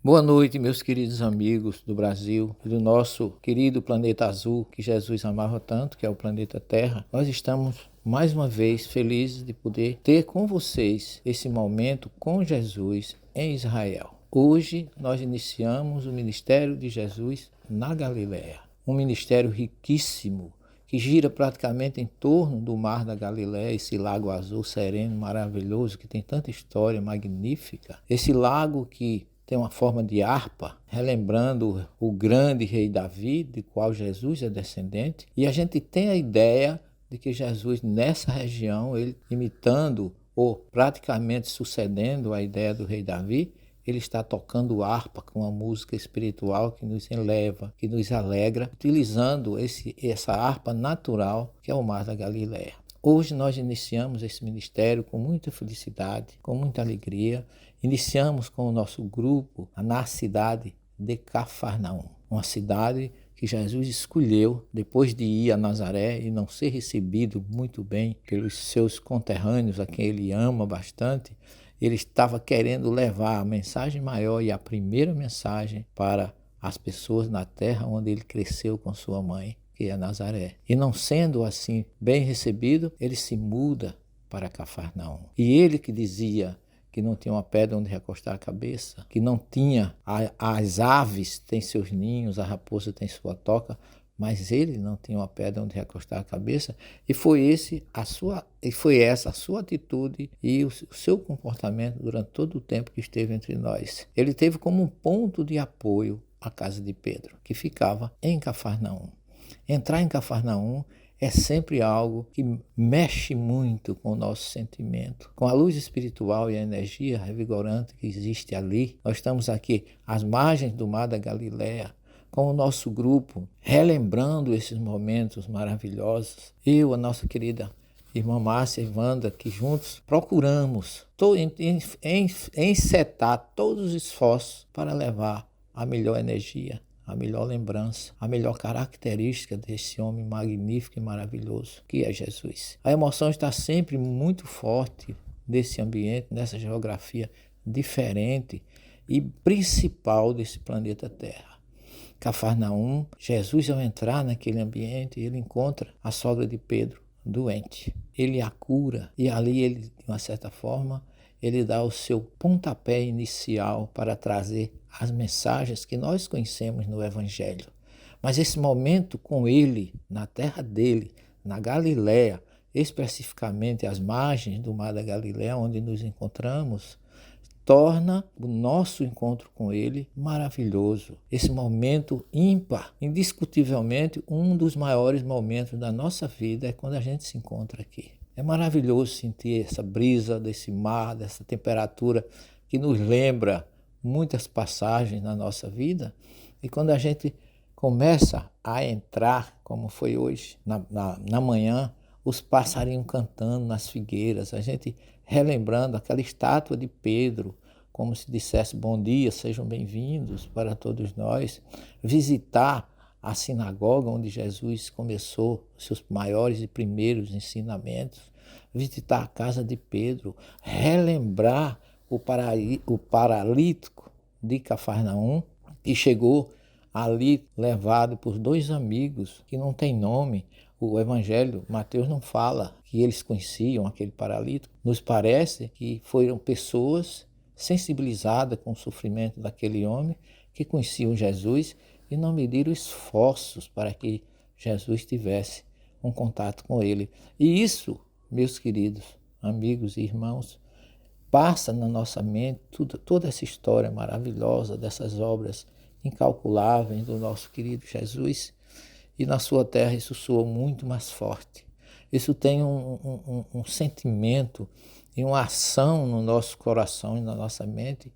Boa noite, meus queridos amigos do Brasil e do nosso querido planeta azul que Jesus amava tanto, que é o planeta Terra. Nós estamos mais uma vez felizes de poder ter com vocês esse momento com Jesus em Israel. Hoje nós iniciamos o ministério de Jesus na Galileia, um ministério riquíssimo que gira praticamente em torno do mar da Galileia, esse lago azul sereno, maravilhoso, que tem tanta história magnífica. Esse lago que tem uma forma de harpa, relembrando o grande rei Davi, de qual Jesus é descendente. E a gente tem a ideia de que Jesus, nessa região, ele imitando ou praticamente sucedendo a ideia do rei Davi, ele está tocando harpa com uma música espiritual que nos eleva, que nos alegra, utilizando essa harpa natural que é o mar da Galileia. Hoje nós iniciamos esse ministério com muita felicidade, com muita alegria. Iniciamos com o nosso grupo na cidade de Cafarnaum, uma cidade que Jesus escolheu depois de ir a Nazaré e não ser recebido muito bem pelos seus conterrâneos, a quem ele ama bastante. Ele estava querendo levar a mensagem maior e a primeira mensagem para as pessoas na terra onde ele cresceu com sua mãe, que é Nazaré. E não sendo assim bem recebido, ele se muda para Cafarnaum. E ele que dizia que não tinha uma pedra onde recostar a cabeça, que não tinha, as aves têm seus ninhos, a raposa tem sua toca, mas ele não tinha uma pedra onde recostar a cabeça, e foi essa a sua atitude e o seu comportamento durante todo o tempo que esteve entre nós. Ele teve como um ponto de apoio a casa de Pedro, que ficava em Cafarnaum. Entrar em Cafarnaum é sempre algo que mexe muito com o nosso sentimento. Com a luz espiritual e a energia revigorante que existe ali, nós estamos aqui às margens do mar da Galileia, com o nosso grupo, relembrando esses momentos maravilhosos. Eu, a nossa querida irmã Márcia e Wanda, que juntos procuramos encetar todos os esforços para levar a melhor energia, a melhor lembrança, a melhor característica desse homem magnífico e maravilhoso que é Jesus. A emoção está sempre muito forte nesse ambiente, nessa geografia diferente e principal desse planeta Terra. Cafarnaum, Jesus, ao entrar naquele ambiente, ele encontra a sogra de Pedro doente. Ele a cura e ali ele, de uma certa forma, ele dá o seu pontapé inicial para trazer as mensagens que nós conhecemos no Evangelho. Mas esse momento com ele, na terra dele, na Galileia, especificamente às margens do mar da Galileia, onde nos encontramos, torna o nosso encontro com ele maravilhoso. Esse momento ímpar, indiscutivelmente, um dos maiores momentos da nossa vida é quando a gente se encontra aqui. É maravilhoso sentir essa brisa desse mar, dessa temperatura que nos lembra muitas passagens na nossa vida. E quando a gente começa a entrar, como foi hoje, na manhã, os passarinhos cantando nas figueiras, a gente relembrando aquela estátua de Pedro, como se dissesse bom dia, sejam bem-vindos para todos nós, visitar a sinagoga onde Jesus começou os seus maiores e primeiros ensinamentos, visitar a casa de Pedro, relembrar o paralítico de Cafarnaum, que chegou ali levado por dois amigos que não têm nome. O Evangelho, Mateus não fala que eles conheciam aquele paralítico. Nos parece que foram pessoas sensibilizadas com o sofrimento daquele homem, que conheciam Jesus e não mediram esforços para que Jesus tivesse um contato com ele. E isso, meus queridos amigos e irmãos, passa na nossa mente toda essa história maravilhosa dessas obras incalculáveis do nosso querido Jesus. E na sua terra isso soa muito mais forte. Isso tem um sentimento e uma ação no nosso coração e na nossa mente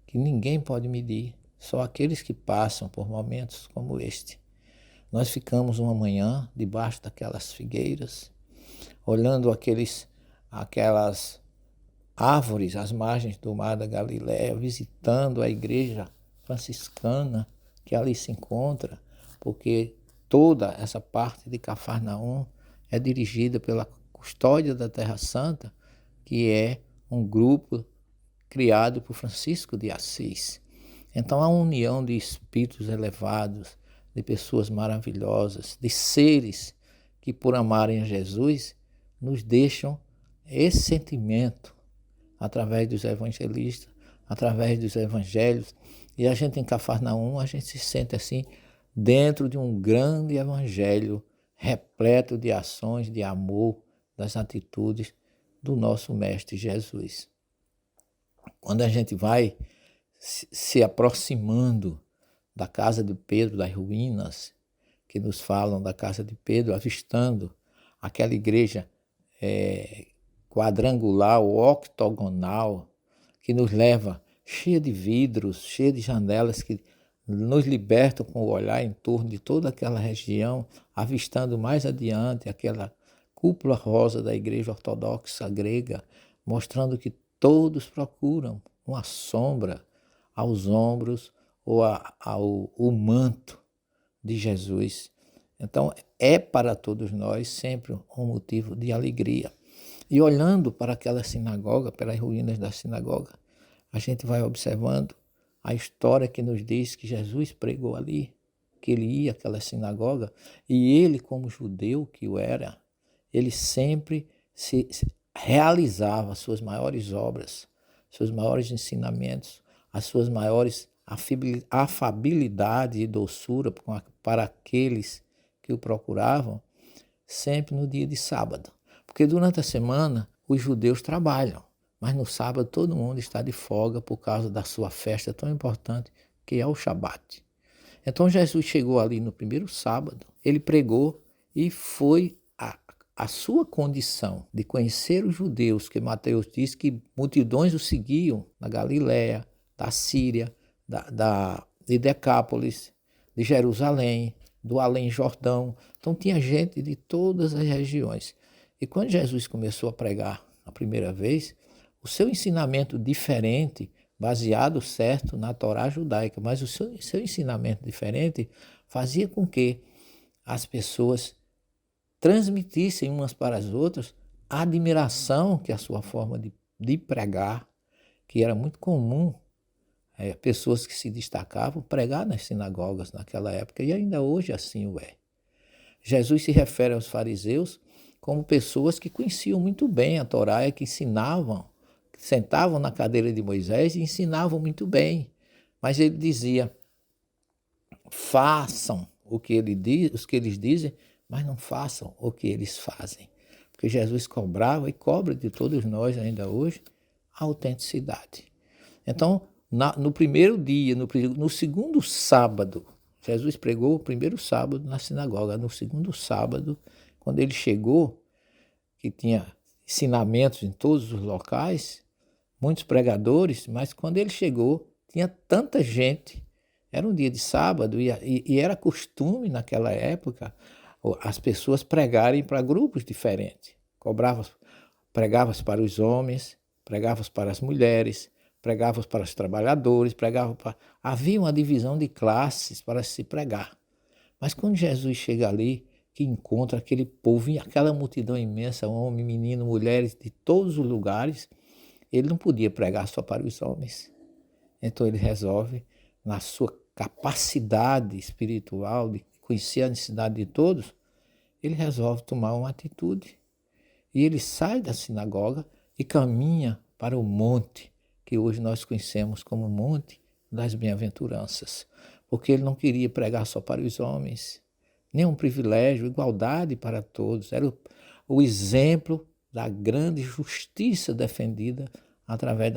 que ninguém pode medir, só aqueles que passam por momentos como este. Nós ficamos uma manhã debaixo daquelas figueiras, olhando aquelas árvores às margens do mar da Galileia, visitando a igreja franciscana que ali se encontra, porque toda essa parte de Cafarnaum é dirigida pela Custódia da Terra Santa, que é um grupo criado por Francisco de Assis. Então, a união de espíritos elevados, de pessoas maravilhosas, de seres que, por amarem a Jesus, nos deixam esse sentimento através dos evangelistas, através dos evangelhos. E a gente em Cafarnaum, a gente se sente assim, dentro de um grande evangelho, repleto de ações, de amor, das atitudes do nosso Mestre Jesus. Quando a gente vai se aproximando da casa de Pedro, das ruínas, que nos falam da casa de Pedro, avistando aquela igreja quadrangular ou octogonal, que nos leva cheia de vidros, cheia de janelas, que nos libertam com o olhar em torno de toda aquela região, avistando mais adiante aquela cúpula rosa da igreja ortodoxa grega, mostrando que todos procuram uma sombra aos ombros ou ao manto de Jesus. Então, é para todos nós sempre um motivo de alegria. E olhando para aquela sinagoga, pelas ruínas da sinagoga, a gente vai observando a história que nos diz que Jesus pregou ali, que ele ia àquela sinagoga, e ele, como judeu que o era, ele sempre se realizava suas maiores obras, seus maiores ensinamentos, as suas maiores afabilidade e doçura para aqueles que o procuravam, sempre no dia de sábado. Porque durante a semana os judeus trabalham, mas no sábado todo mundo está de folga por causa da sua festa tão importante que é o Shabat. Então Jesus chegou ali no primeiro sábado, ele pregou e foi a sua condição de conhecer os judeus, que Mateus diz que multidões o seguiam na Galiléia, da Síria, de Decápolis, de Jerusalém, do Além Jordão. Então tinha gente de todas as regiões. E quando Jesus começou a pregar a primeira vez, o seu ensinamento diferente, baseado certo na Torá judaica, mas o seu ensinamento diferente fazia com que as pessoas transmitissem umas para as outras a admiração que a sua forma de pregar, que era muito comum, pessoas que se destacavam pregar nas sinagogas naquela época, e ainda hoje assim o é. Jesus se refere aos fariseus como pessoas que conheciam muito bem a Torá e que ensinavam, que sentavam na cadeira de Moisés e ensinavam muito bem. Mas ele dizia, façam o que eles dizem, mas não façam o que eles fazem. Porque Jesus cobrava e cobra de todos nós ainda hoje a autenticidade. Então, no primeiro dia, no segundo sábado, Jesus pregou o primeiro sábado na sinagoga. No segundo sábado, quando ele chegou, que tinha ensinamentos em todos os locais, muitos pregadores, mas quando ele chegou, tinha tanta gente. Era um dia de sábado e era costume naquela época as pessoas pregarem para grupos diferentes. Pregava-se para os homens, pregava-se para as mulheres, pregava-se para os trabalhadores, havia uma divisão de classes para se pregar. Mas quando Jesus chega ali, que encontra aquele povo, aquela multidão imensa, homem, menino, mulheres de todos os lugares, ele não podia pregar só para os homens. Então ele resolve, na sua capacidade espiritual de conhecer a necessidade de todos, ele resolve tomar uma atitude. E ele sai da sinagoga e caminha para o monte, que hoje nós conhecemos como Monte das Bem-aventuranças. Porque ele não queria pregar só para os homens, nem um privilégio, igualdade para todos. Era o exemplo da grande justiça defendida através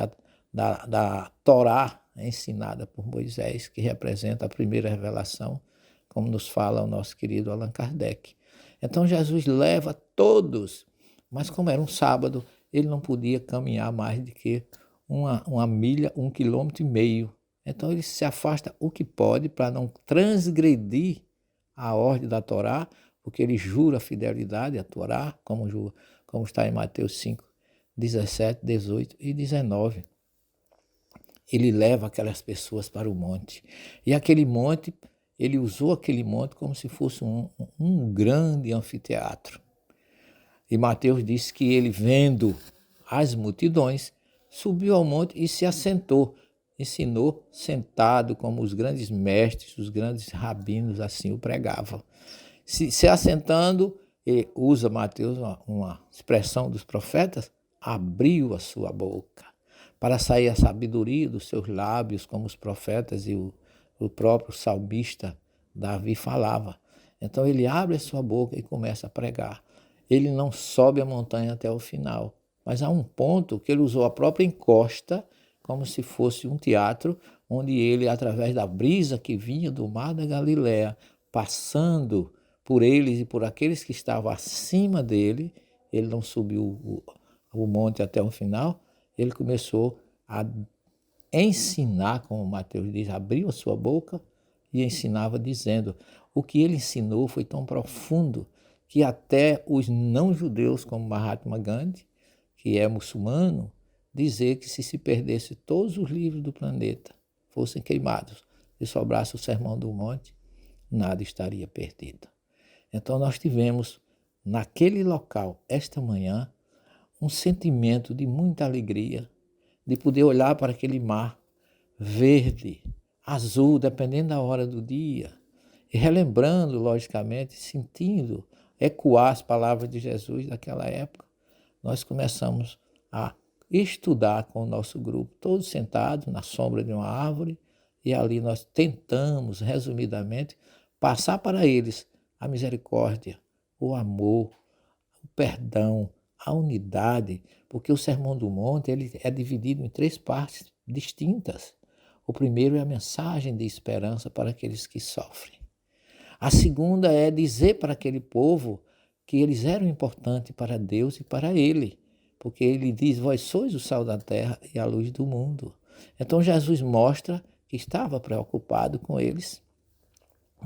da Torá ensinada por Moisés, que representa a primeira revelação, como nos fala o nosso querido Allan Kardec. Então Jesus leva todos, mas como era um sábado, ele não podia caminhar mais do que uma milha, 1,5 km. Então ele se afasta o que pode para não transgredir a ordem da Torá, porque ele jura a fidelidade à Torá, como está em Mateus 5, 17, 18 e 19. Ele leva aquelas pessoas para o monte. E aquele monte, ele usou aquele monte como se fosse um grande anfiteatro. E Mateus disse que ele, vendo as multidões, subiu ao monte e se assentou. ensinou sentado como os grandes mestres, os grandes rabinos assim o pregavam. Se assentando, ele usa Mateus uma expressão dos profetas, abriu a sua boca para sair a sabedoria dos seus lábios, como os profetas e o próprio salmista Davi falava. Então ele abre a sua boca e começa a pregar. Ele não sobe a montanha até o final, mas há um ponto que ele usou a própria encosta, como se fosse um teatro, onde ele, através da brisa que vinha do mar da Galileia, passando por eles e por aqueles que estavam acima dele, ele não subiu o monte até o final, ele começou a ensinar, como Mateus diz, abriu a sua boca e ensinava dizendo. O que ele ensinou foi tão profundo que até os não-judeus, como Mahatma Gandhi, que é muçulmano, dizer que se perdesse todos os livros do planeta, fossem queimados e sobrasse o Sermão do Monte, nada estaria perdido. Então nós tivemos naquele local, esta manhã, um sentimento de muita alegria, de poder olhar para aquele mar verde, azul, dependendo da hora do dia, e relembrando, logicamente, sentindo ecoar as palavras de Jesus daquela época. Nós começamos a estudar com o nosso grupo, todos sentados na sombra de uma árvore, e ali nós tentamos, resumidamente, passar para eles a misericórdia, o amor, o perdão, a unidade, porque o Sermão do Monte ele é dividido em 3 partes distintas. O primeiro é a mensagem de esperança para aqueles que sofrem. A segunda é dizer para aquele povo que eles eram importantes para Deus e para ele, porque ele diz, vós sois o sal da terra e a luz do mundo. Então Jesus mostra que estava preocupado com eles.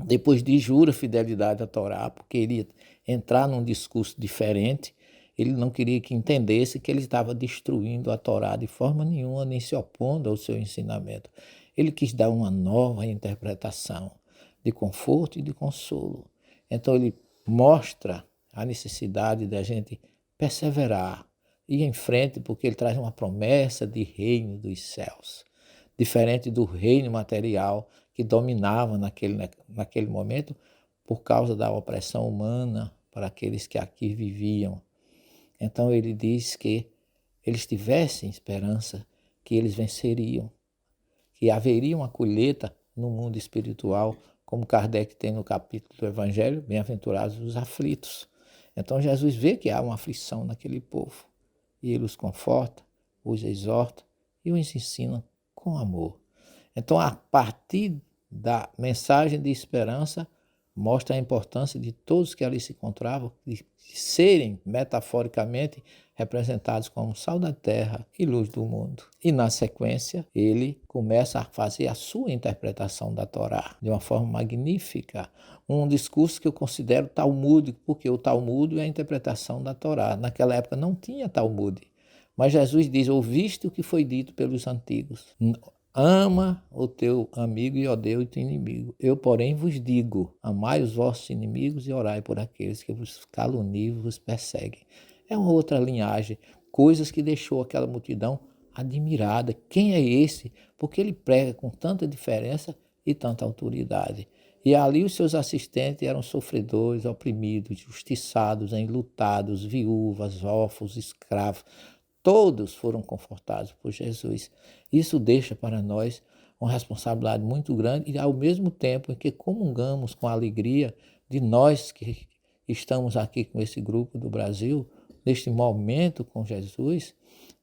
Depois diz, jura fidelidade à Torá, porque ele ia entrar num discurso diferente. Ele não queria que entendesse que ele estava destruindo a Torá de forma nenhuma, nem se opondo ao seu ensinamento. Ele quis dar uma nova interpretação de conforto e de consolo. Então ele mostra a necessidade da gente perseverar, ir em frente, porque ele traz uma promessa de reino dos céus, diferente do reino material que dominava naquele momento por causa da opressão humana para aqueles que aqui viviam. Então ele diz que eles tivessem esperança que eles venceriam, que haveria uma colheita no mundo espiritual, como Kardec tem no capítulo do Evangelho, bem-aventurados os aflitos. Então Jesus vê que há uma aflição naquele povo, e ele os conforta, os exorta e os ensina com amor. Então, a partir da mensagem de esperança, mostra a importância de todos que ali se encontravam, de serem metaforicamente representados como sal da terra e luz do mundo. E na sequência, ele começa a fazer a sua interpretação da Torá de uma forma magnífica, um discurso que eu considero talmúdico, porque o Talmud é a interpretação da Torá. Naquela época não tinha Talmud, mas Jesus diz, ouviste o que foi dito pelos antigos. Ama o teu amigo e odeia o teu inimigo. Eu, porém, vos digo, amai os vossos inimigos e orai por aqueles que vos caluniam e vos perseguem. É uma outra linhagem, coisas que deixou aquela multidão admirada. Quem é esse? Porque ele prega com tanta diferença e tanta autoridade. E ali os seus assistentes eram sofredores, oprimidos, justiçados, enlutados, viúvas, órfãos, escravos. Todos foram confortados por Jesus. Isso deixa para nós uma responsabilidade muito grande e, ao mesmo tempo em que comungamos com a alegria de nós que estamos aqui com esse grupo do Brasil, neste momento com Jesus,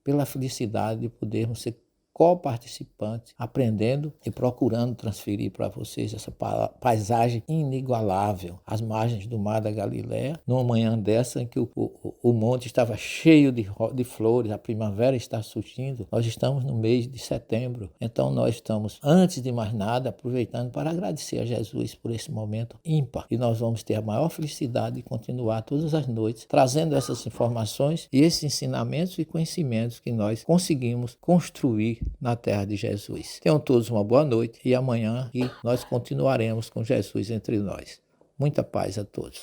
pela felicidade de podermos ser co-participantes, aprendendo e procurando transferir para vocês essa paisagem inigualável, as margens do Mar da Galileia, numa manhã dessa em que o monte estava cheio de flores, a primavera está surgindo, nós estamos no mês de setembro, então nós estamos, antes de mais nada, aproveitando para agradecer a Jesus por esse momento ímpar, e nós vamos ter a maior felicidade de continuar todas as noites, trazendo essas informações e esses ensinamentos e conhecimentos que nós conseguimos construir na terra de Jesus. Tenham todos uma boa noite e amanhã nós continuaremos com Jesus entre nós. Muita paz a todos.